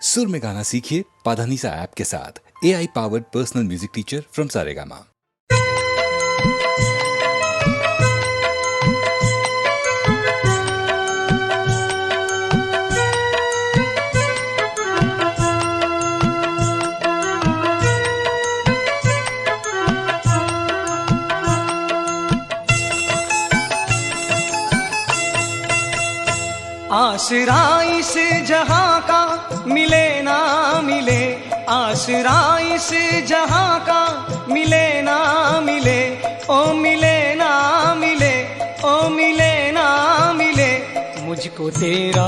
सुर में गाना सीखिए पाधानीसा ऐप के साथ। AI powered personal music teacher from Saregama. आसरा इस जहां का मिले ना मिले, आसरा इस जहां का मिले ना मिले, ओ मिले ना मिले, ओ मिले ना मिले। मुझको तेरा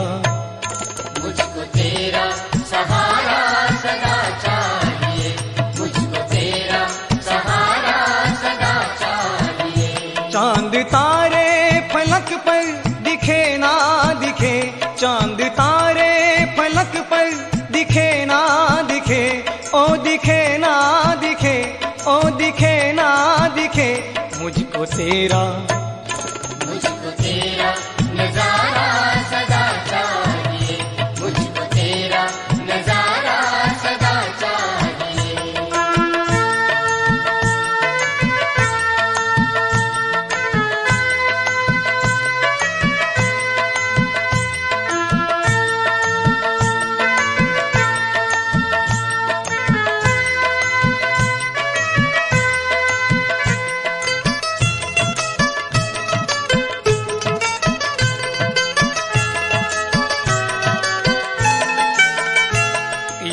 सहारा सदा चाहिए, मुझको तेरा सहारा सदा चाहिए। चांद तारे फलक पर दिखे ना दिखे, चांद तारे फलक पर दिखे ना दिखे, ओ दिखे ना दिखे, ओ दिखे ना दिखे। मुझको तेरा नजारा सदा चाहिए, मुझको तेरा नजारा सदा चाहिए।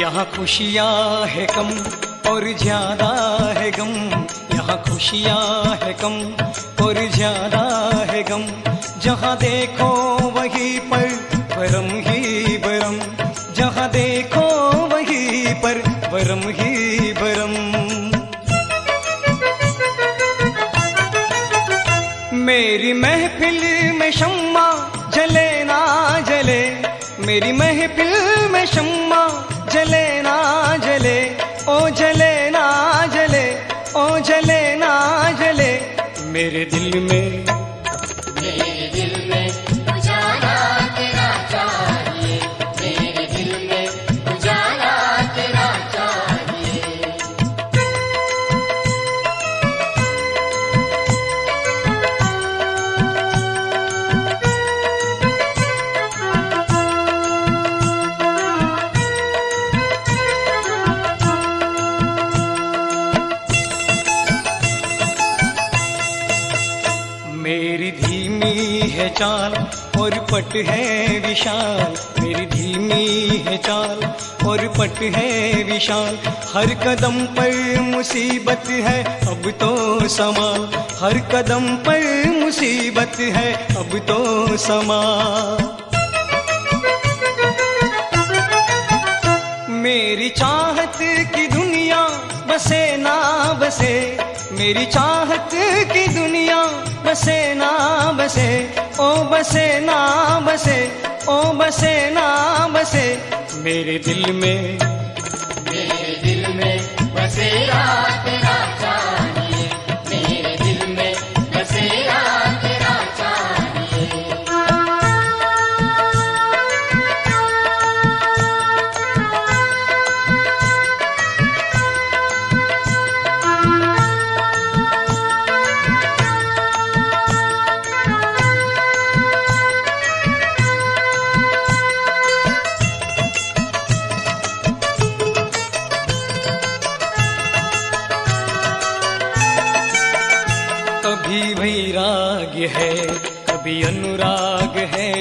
यहाँ खुशियाँ है कम और ज्यादा है गम, यहाँ खुशियाँ है कम और ज्यादा है गम। जहाँ देखो वहीं पर बरम ही बरम, जहाँ देखो वहीं पर बरम ही बरम। मेरी महफिल में शम्मा जले ना जले, मेरी महफिल में शम्मा जले ना जले, ओ जले ना जले, ओ जले ना जले। मेरे दिल में उजाला तेरा चाहिए, मेरे दिल में उजाला तेरा चाहिए। मेरी धीमी है चाल और पट है विशाल, मेरी धीमी है चाल और पट है विशाल। हर कदम पर मुसीबत है अब तो संभाल, हर कदम पर मुसीबत है अब तो संभाल। मेरी चाहत की दुनिया बसे ना बसे, मेरी चाहत की दुनिया बसे ना बसे, ओ बसे ना बसे, ओ बसे ना बसे। मेरे दिल में बसेरा तेरा चाहिए, मेरे दिल में बसेरा तेरा चाहिए। कभी वैराग्य है, कभी अनुराग है,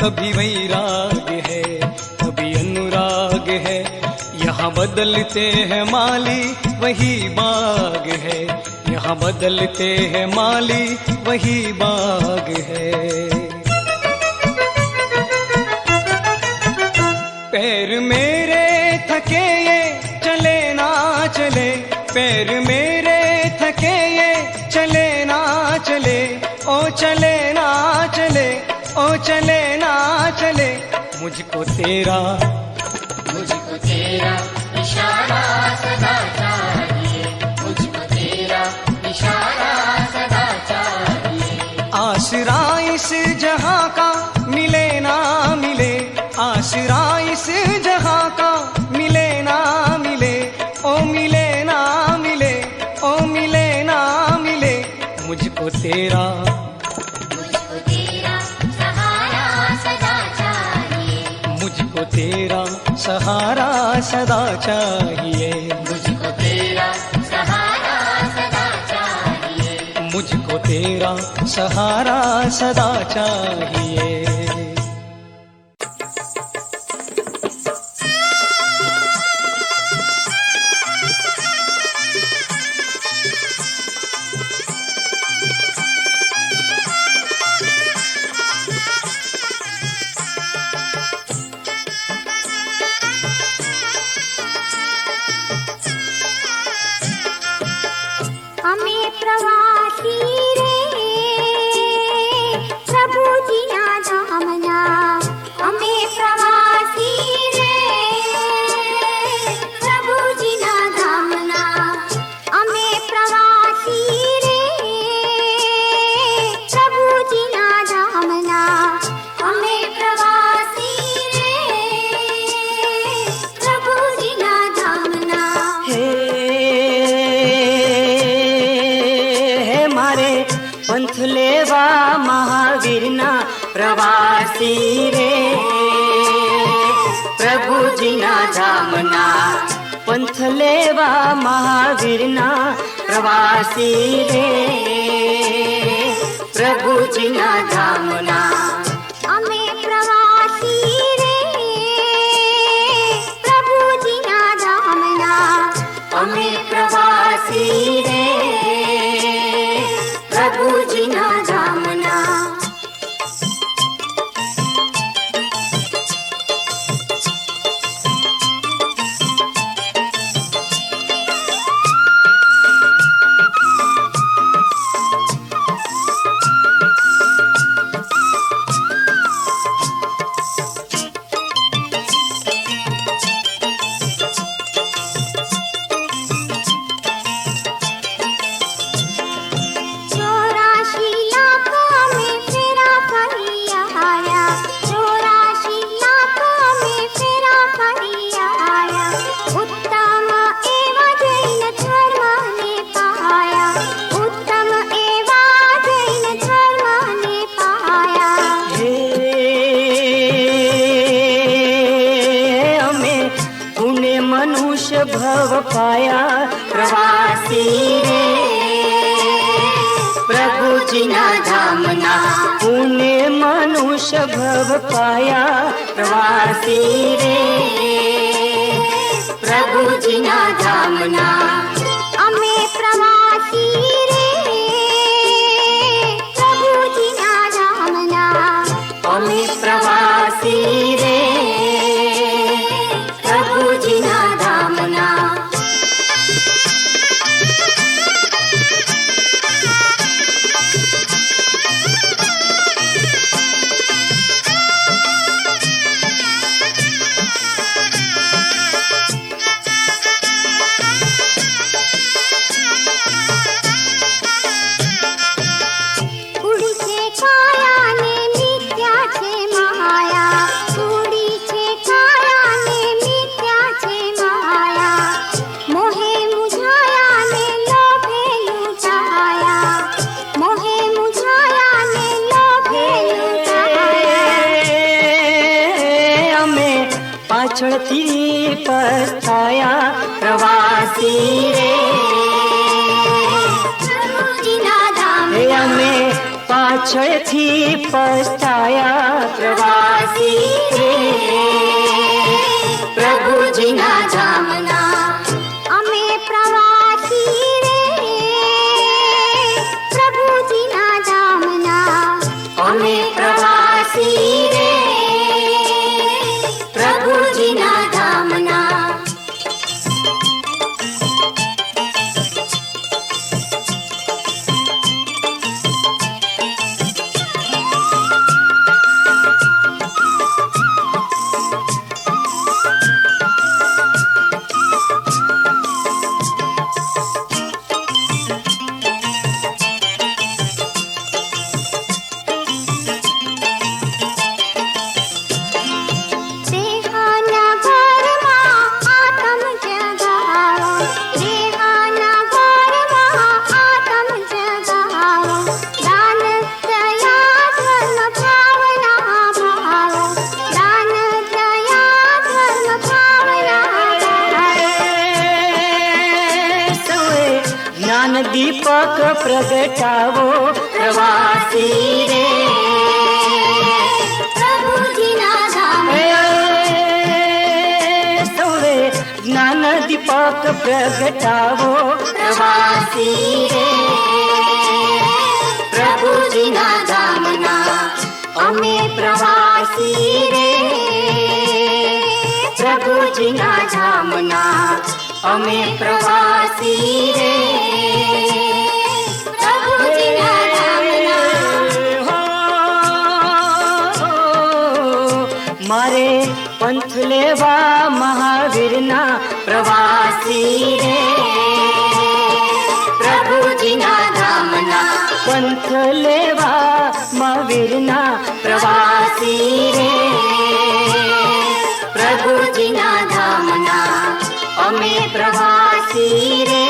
कभी वैराग्य है, कभी अनुराग है। यहाँ बदलते हैं माली वही बाग है, यहाँ बदलते हैं माली वही बाग है। पैर मेरे थके ये चले ना चले, पैर मेरे थके ये चले ना चले, ओ चले ना चले, ओ चले ना चले। मुझको तेरा इशारा सदा चाहिए, मुझको तेरा इशारा सदा चाहिए। आसरा इस जहां का मिले ना मिले, आसरा इस जहां का तेरा सहारा सदा चाहिए, मुझको तेरा सहारा सदा चाहिए। मुझको तेरा सहारा सदा चाहिए। हमें प्रवासी रे प्रभु जी ना धामना, हमें प्रवासी रे प्रभु जी ना धामना, हमें प्रवासी रे प्रभु जी ना धामना, हमें प्रवासी रे प्रभु जी ना धामना। पंथ लेवा महावीरना प्रवासी रे प्रभु जी ना धामना, पंथ लेवा महावीरना प्रवासी रे प्रभु जी ना धामना। हमें प्रवासी रे प्रभु जी ना धामना, हमें प्रवासी रे प्रभु जी ना धामना। भव पाया प्रवासी रे प्रभु जी ना धामना, पुण्य मनुष्य भव पाया प्रवासी रे प्रभु जी ना धामना। हमें प्रवासी रे प्रभु जी ना धामना, हमें प्रवासी रे प्रभु जी ना धामना। પાછળથી પસ્તાયા પ્રવાસી રે હે અમે પાછળથી પસ્તાયા પ્રવાસી રે પ્રભુજીના ધામના અમે પ્રવાસી રે પ્રભુજીના ધામના અમે પ્રવાસી રે પ્રભુજીના ધામના જ્ઞાન દીપક પ્રગટાવો પ્રવાસી રે પ્રભુજીના ધામ સૌએ જ્ઞાન દીપક પ્રગટાવો પ્રવાસી રે પ્રભુજીના ધામના અમે પ્રવાસી રે પ્રભુજીના ધામના અમે પ્રવાસી રે પ્રભુજીના ધામના મારે પંથ લેવા મહાવીરના પ્રવાસી રે પ્રભુજીના ધામના પંથ લેવા મહાવીરના પ્રવાસી રે પ્રભુજીના ધામના અમે પ્રવાસી રે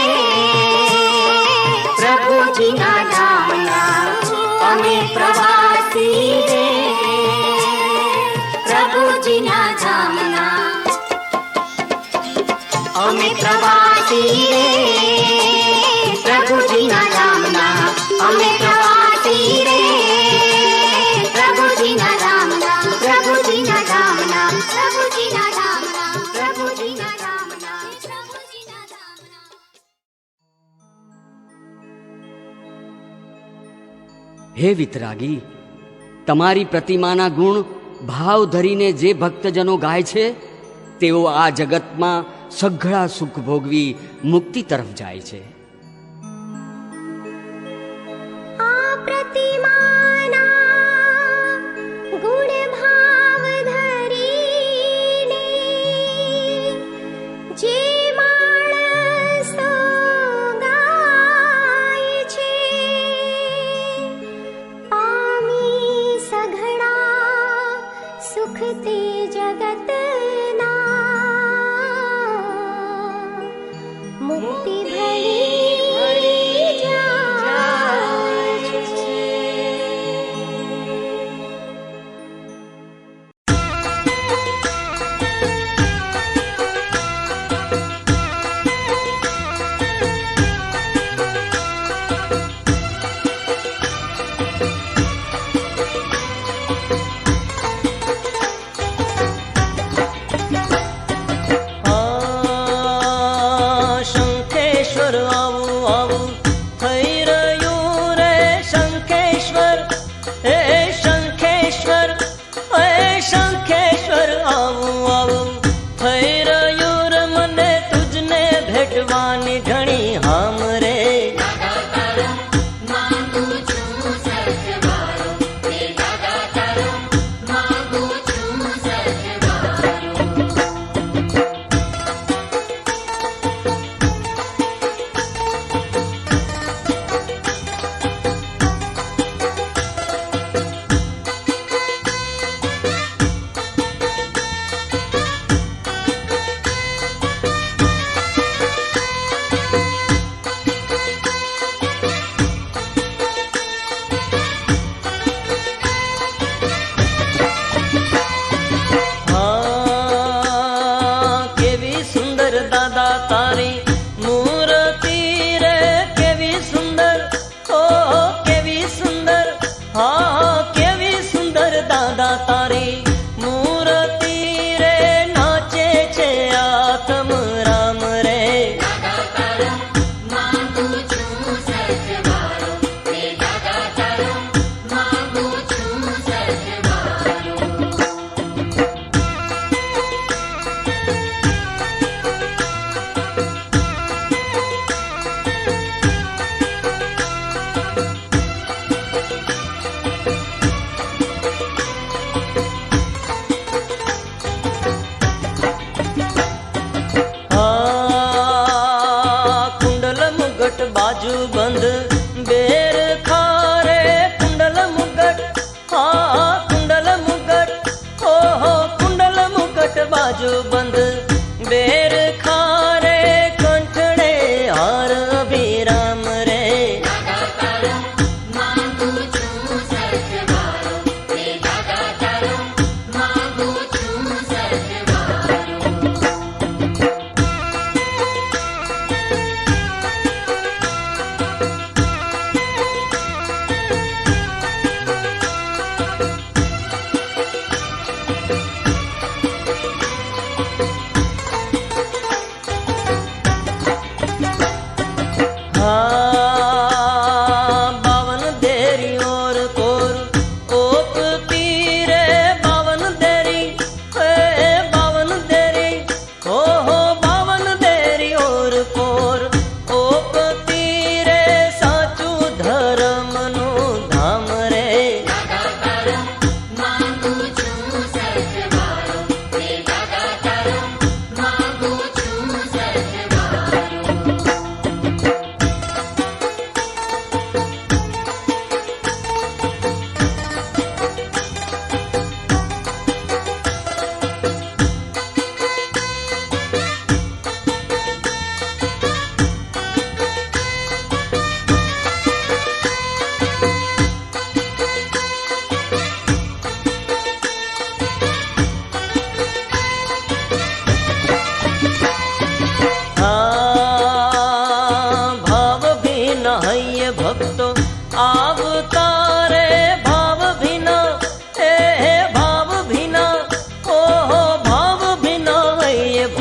પ્રભુજીના ધામના અમે પ્રવાસી રે પ્રભુજીના ધામના અમે પ્રવાસી રે પ્રભુજીના ધામના અમે પ્રવાસી રે પ્રભુજીના ધામના પ્રભુજીના ધામના પ્રભુજીના ધામના પ્રભુજીના ધામના પ્રભુજીના ધામના હે વિતરાગી, તમારી પ્રતિમાના ગુણ ભાવ ધરીને જે ભક્તજનો ગાય છે તેઓ આ જગતમાં સઘળા સુખ ભોગવી મુક્તિ તરફ જાય છે. આ પ્રતિમાના ગુણ ભાવ ધરીને જે માણસો ગાય છે પામી સઘળા સુખ તે જગતના મુક્તિ ભળી જાય છે. શંખેશ્વર આવું આવું થઈ રહ્યું રે શંખેશ્વર હે શંખેશ્વર હે શંખેશ્વર આવું આવું થઈ રહ્યું રે મને તુજને ભેટવાની ઘણી હામ રે કેવી સુંદર દાદા તારી મૂર્તિ રે કેવી સુંદર ઓ કેવી સુંદર હા કેવી સુંદર દાદા તારી મૂર્તિ રે નાચે છે આત્મ રામ રે કુંડલ મુગટ બાજુ બંધ બેર ખારે કુંડલ મુગટ હા કુંડલ મુગટ ઓહો કુંડલ મુગટ બાજુ બંધ બેર ખારે કંઠડે હાર અભિરામ રે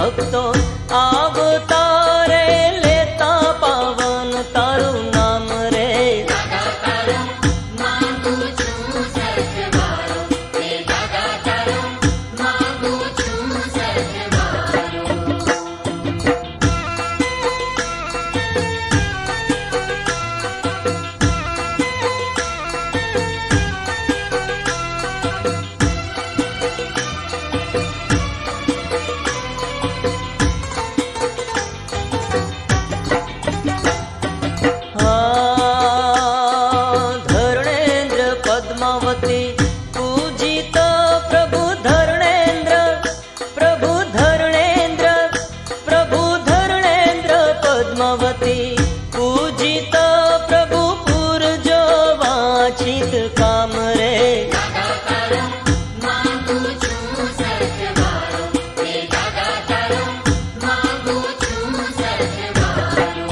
ભક્તો આવતા રે લેતા પાવન તારું નામ રે. દાદા તારું માંગુ છું સથવારો, હે દાદા તારું માંગુ છું સથવારો. ધર્ણેન્દ્ર પદ્માવતી પૂજિત પ્રભુ ધર્ણેન્દ્ર, પ્રભુ ધર્ણેન્દ્ર, પ્રભુ ધર્ણેન્દ્ર પદ્માવતી પૂજિત પ્રભુ પૂરજો વાંચિત કામ રે. દાદા તારું માંગુ છું સથવારો, હે દાદા તારું માંગુ છું સથવારો.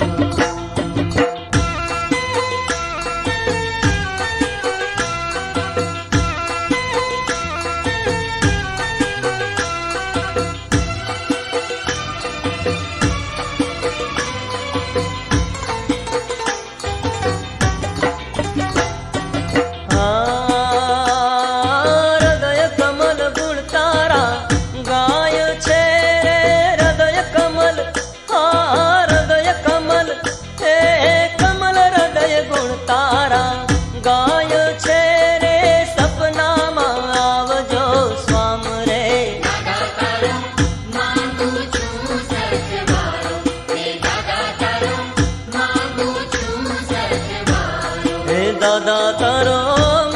હૃદય કમલ ગુણ તારા ગાય છે રે. હૃદય કમલ, હૃદય કમલ, હે કમલ હૃદય ગુણ તારા ગાય છે રે. સપનામાં આવજો સ્વામ રે. દાદા તારું માંગુ છું સથવારો, હે દાદા તારું માંગુ છું સથવારો. હે દાદા તારો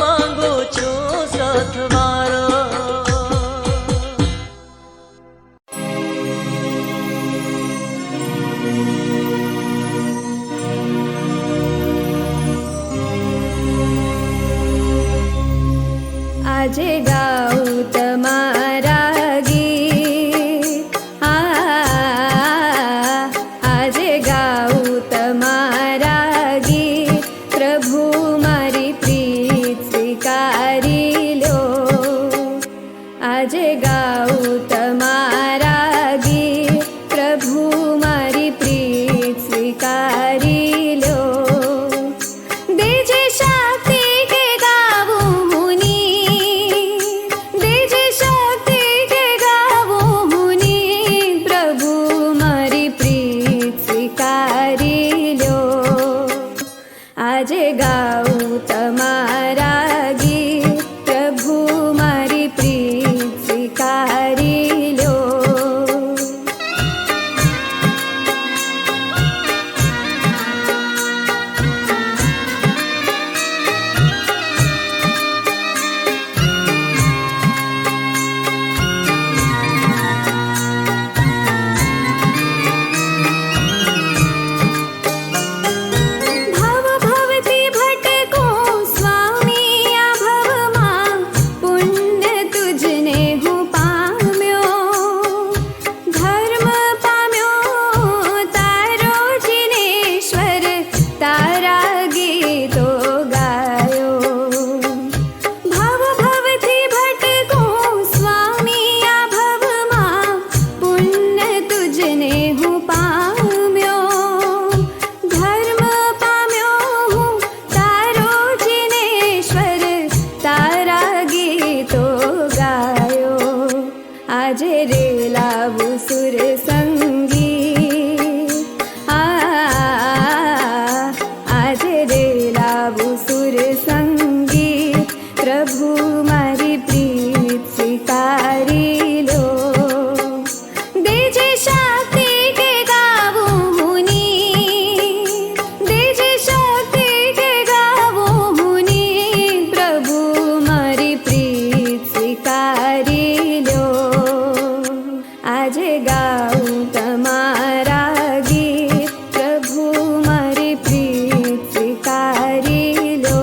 માંગુ છું સથવારો. આજે ગાઉં તમારા ગીત, આજે ગાઉં તમારા ગીત. પ્રભુ મારી પ્રીત સ્વીકારી લો. આજે ગાઉં તમારા ગીત. પ્રભુ મારી પ્રીત સ્વીકારી લો. દેજે શક્તિ કે ગાવું મુનિ, દેજે શક્તિ કે ગાવું મુનિ. પ્રભુ મારી પ્રીત સ્વીકારી લો. આજે ગાઉં તમારા ગીત. પ્રભુ મારી પ્રીત સ્વીકારી લો. ભવ ભવથી ભટકો સ્વામી આ ભવમાં, પુણ્ય તુજને હું પામ્યો. ધર્મ પામ્યો તારો જિનેશ્વર, તારા ગીતો ગાયો. ભવ ભવથી ભટકો સ્વામી આ ભવમાં, પુણ્ય તુજને હું પામ્યો. ધર્મ પામ્યો હું તારો જિનેશ્વર, તારા ગીતો ગાયો. આજે રે લાવું સુર સંગી, આજે રે લાવું સુર સંગી. પ્રભુ મારી પ્રીત સ્વીકારી લો. દેજે શક્તિ કે ગાવું મુનિ, દેજે શક્તિ કે ગાવું મુનિ. પ્રભુ મારી પ્રીત સ્વીકારી લો. આજે ગાઉં તમારા ગીત. પ્રભુ મારી પ્રીત સ્વીકારી લો.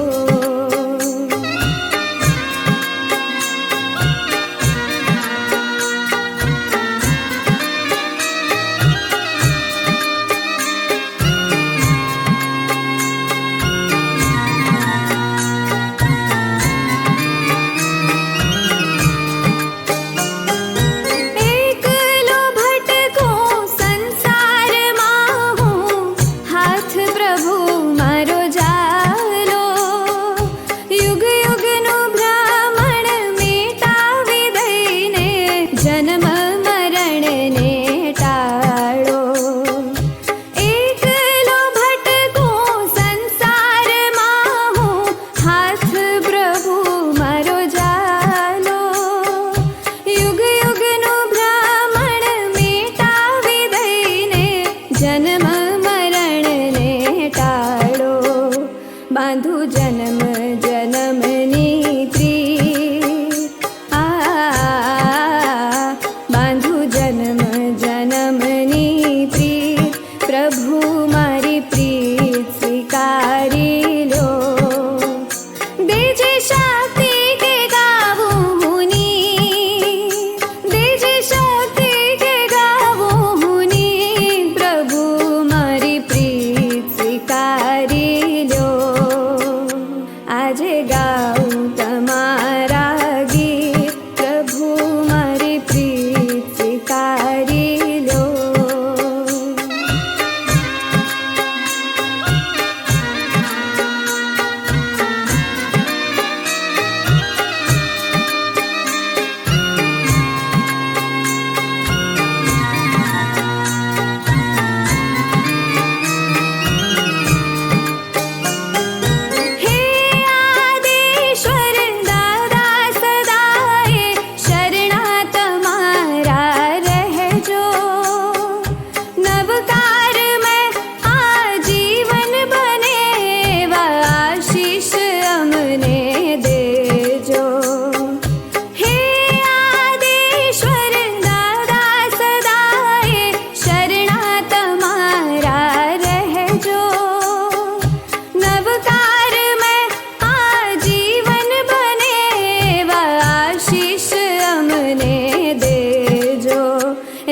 એકલો ભટકો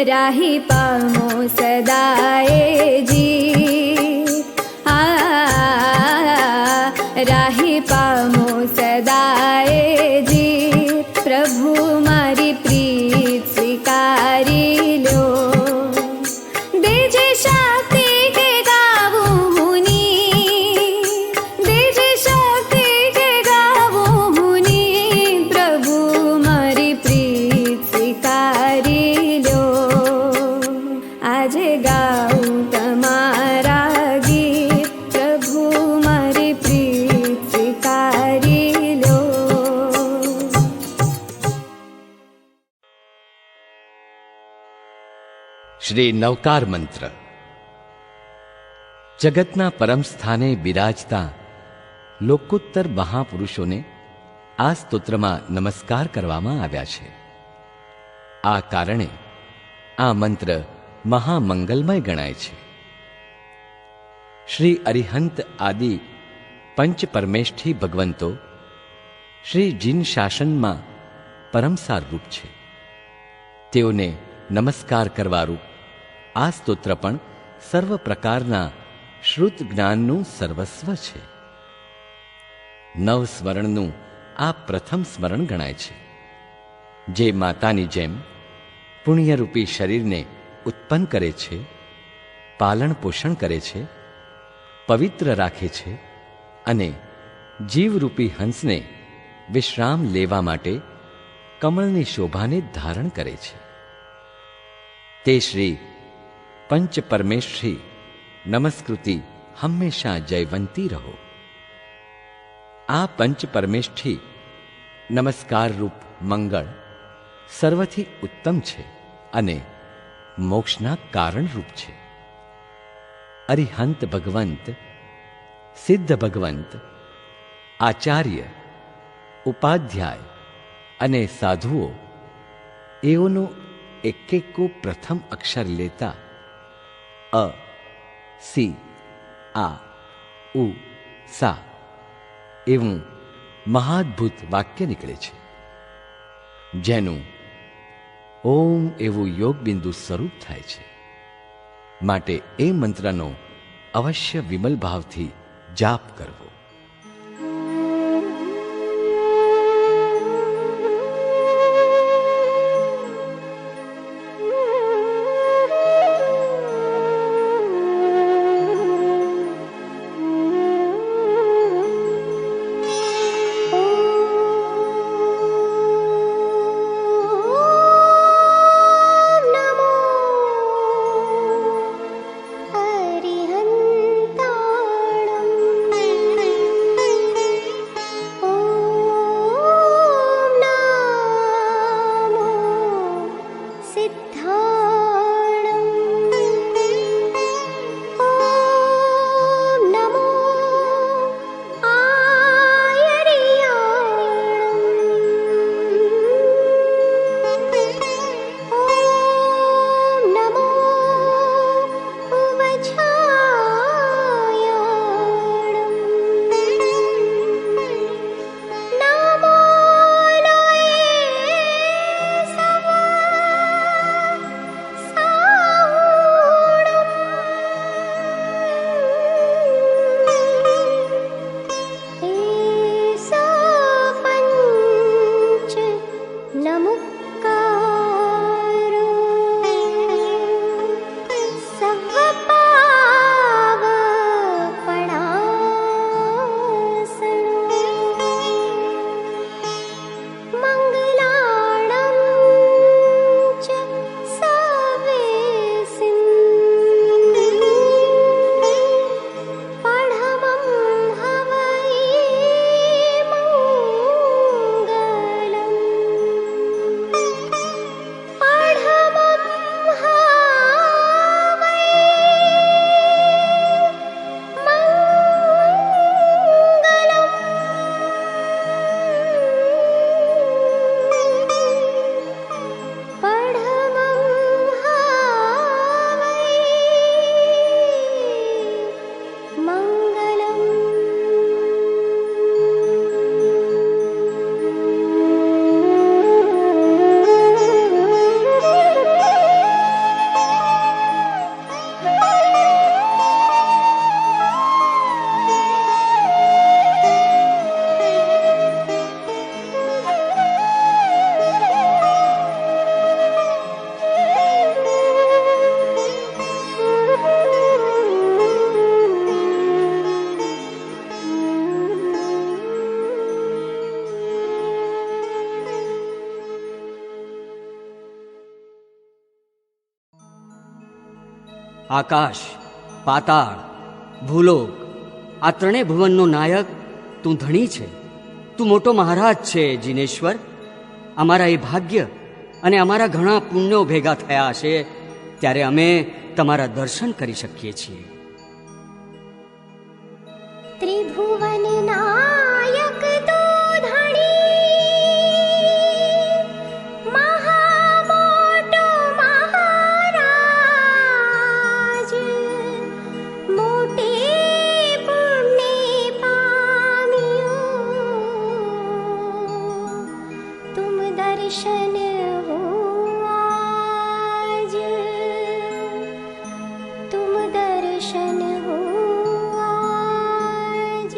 રાહી પામો સદાએ જી રાહી પામો સદાએ જી પ્રભુ મારી પ્રીત સ્વીકારી લો દેજે શક્તિ કે ગાવું મુની દેજે શક્તિ કે ગાવું મુની પ્રભુ મારી પ્રીત સ્વીકારી લો આજે ગાઉં તમારા ગીત પ્રભુ મારી પ્રીત સ્વીકારી લો. શ્રી નવકાર મંત્ર. જગતના પરમ સ્થાને બિરાજતા લોકોત્તર મહાપુરુષોને આ સ્તોત્રમાં નમસ્કાર કરવામાં આવ્યા છે. આ કારણે આ મંત્ર મહામંગલમય ગણાય છે. શ્રી અરિહંત આદિ પંચ પરમેષ્ઠી ભગવંતો શ્રી જીન શાસનમાં પરમસારરૂપ છે. તેઓને નમસ્કાર કરવારૂપ આ સ્તોત્ર પણ સર્વ પ્રકારના શ્રુત જ્ઞાનનું સર્વસ્વ છે. નવ સ્મરણનું આ પ્રથમ સ્મરણ ગણાય છે, જે માતાની જેમ પુણ્યરૂપી શરીરને ઉત્પન્ન કરે છે, પાલન પોષણ કરે છે, પવિત્ર રાખે છે અને જીવરૂપી હંસને વિશ્રામ લેવા માટે કમળની શોભાને ધારણ કરે છે. તે શ્રી પંચ પરમેશ્વરી નમસ્કૃતિ હંમેશા જયવંતી રહો. આ પંચ પરમેષ્ઠી નમસ્કાર રૂપ મંગળ સર્વથી ઉત્તમ છે અને મોક્ષના કારણરૂપ છે. અરિહંત ભગવંત, સિદ્ધ ભગવંત, આચાર્ય, ઉપાધ્યાય અને સાધુઓ એઓનો એકેકો પ્રથમ અક્ષર લેતા અ, સી, આ, ઉ, સા એવું મહાદ્ભુત વાક્ય નીકળે છે, જેનું ઓમ એવું યોગબિંદુ સ્વરૂપ થાય છે. માટે એ મંત્રનો અવશ્ય વિમલ ભાવથી જાપ કરવો. हरिहन्ताणम् આકાશ, પાતાળ, ભૂલોક આ ત્રણેય ભુવનનો નાયક તું ધણી છે. તું મોટો મહારાજ છે જીનેશ્વર. અમારા એ ભાગ્ય અને અમારા ઘણા પુણ્યો ભેગા થયા હશે ત્યારે અમે તમારા દર્શન કરી શકીએ છીએ. ત્રિભુવન નાયક તો ધણી મહામોટો મહારાજ મોટે પુણ્ય પામ્યો તુમ દર્શન હો આજ તુમ દર્શન હો આજ.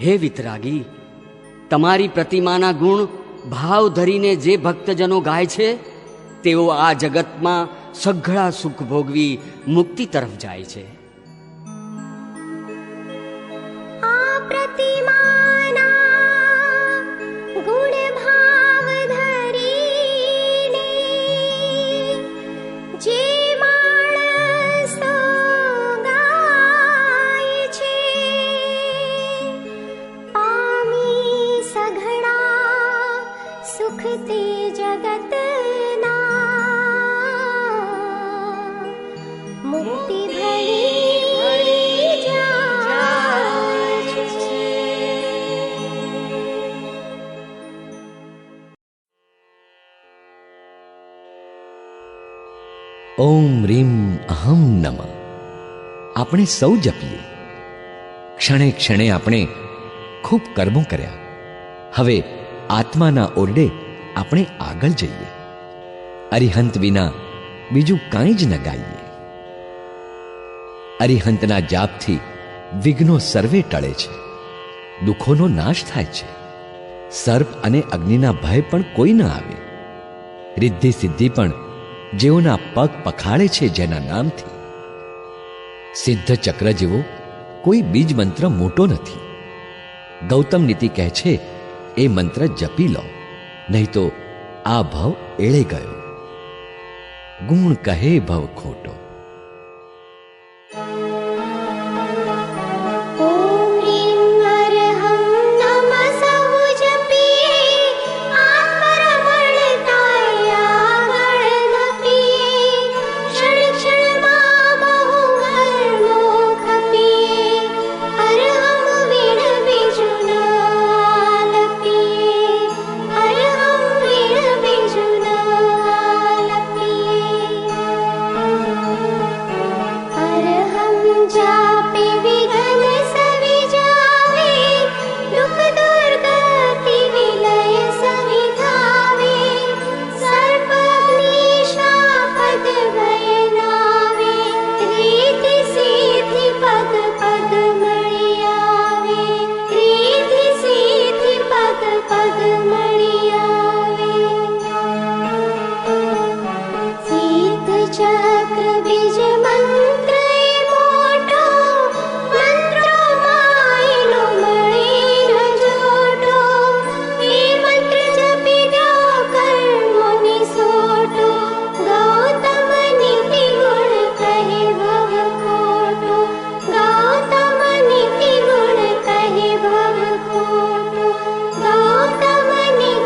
હે વિતરાગી, તમારી પ્રતિમાના ગુણ ભાવ ધરીને જે ભક્તજનો ગાય છે તેઓ આ જગતમાં સઘળા સુખ ભોગવી મુક્તિ તરફ જાય છે. આ પ્રતિમાના ગુણ ભાવ ધરીને જે માણસો ગાય છે પામી સઘળા સુખ તે જગતના મુક્તિ ભળી જાય છે. ઓમ રીમ અહમ નમઃ આપણે સૌ જપીએ. ક્ષણે ક્ષણે આપણે ખૂબ કર્મો કર્યા. હવે આત્માના ઓરડે આપણે આગળ જઈએ. અરિહંત વિના બીજું કાંઈ જ ન ગાઈએ. અરિહંતના જાપથી વિઘ્નો સર્વે ટળે છે, દુઃખોનો નાશ થાય છે. સર્પ અને અગ્નિના ભય પણ કોઈ ન આવે. રિદ્ધિ સિદ્ધિ પણ જેઓના પગ પખાળે છે જેના નામથી. સિદ્ધ ચક્ર જેવો કોઈ બીજ મંત્ર મોટો નથી. ગૌતમ નીતિ કહે છે એ મંત્ર જપી લો, નહીં તો આ ભવ એળે ગયો. ગુણ કહે ભવ ખોટો. ઓમ રીમ અરહમ નમ સહુ જપીએ આત્મરમણતાય આગળ ધપીએ ક્ષણ ક્ષણમાં બહુ કર્મો ખપીએ અરહમ વીણ બીજું ન આલપીએ અરહમ વીણ બીજું ન આલપીએ અરહમ જાપે વિઘ્ન સવિ જાવે દુઃખ દુર્ગતિ વિલય સવિ ધાવે સર્પગ્નિ શાપદ ભય નાવે રીતિ સિદ્ધિ પદ પદ મળી આવે રીતિ સિદ્ધિ પદ પદ મળી આવે સિદ્ધ ચક્ર બીજ મંત્ર એ મોટો મંત્રો માયલો મળેલો જોટો એ મંત્ર જપી દો કર્મોની સોટો ગૌતમ નીતિ ગુણ કહે ભવ ખોટો ગૌતમ નીતિ ગુણ કહે ભવ ખોટો ગૌતમ નીતિ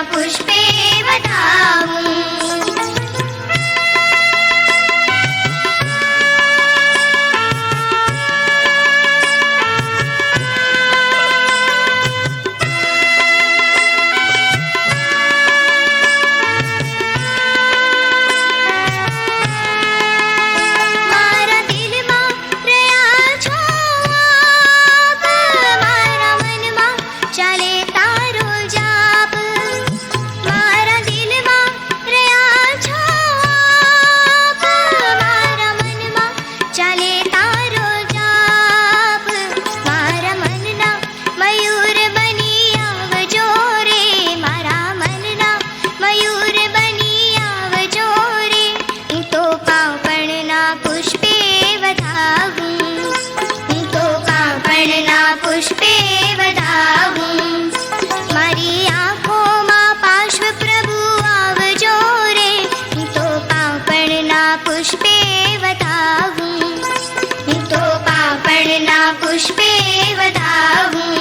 પુષ્પે વધાવું મારા દિલમાં રહ્યા છો આપ, મારા મનમાં ચાલે તારો જાપ. મારા દિલમાં રહ્યા છો આપ, મારા મનમાં ચાલે તારો જાપ. મારા મનના મયુર બની આવજો રે, મારા મનના મયુર બની આવજો રે. હું તો કાપણના પુષ્પે વધાવું, હું તો કાપણના પુષ્પે વધાવું. મારી આંખોમાં પાર્શ્વ પ્રભુ આવજો રે, હું તો કાપણના પુષ્પે વધાવું, હું તો કાપણના પુષ્પે વધાવું.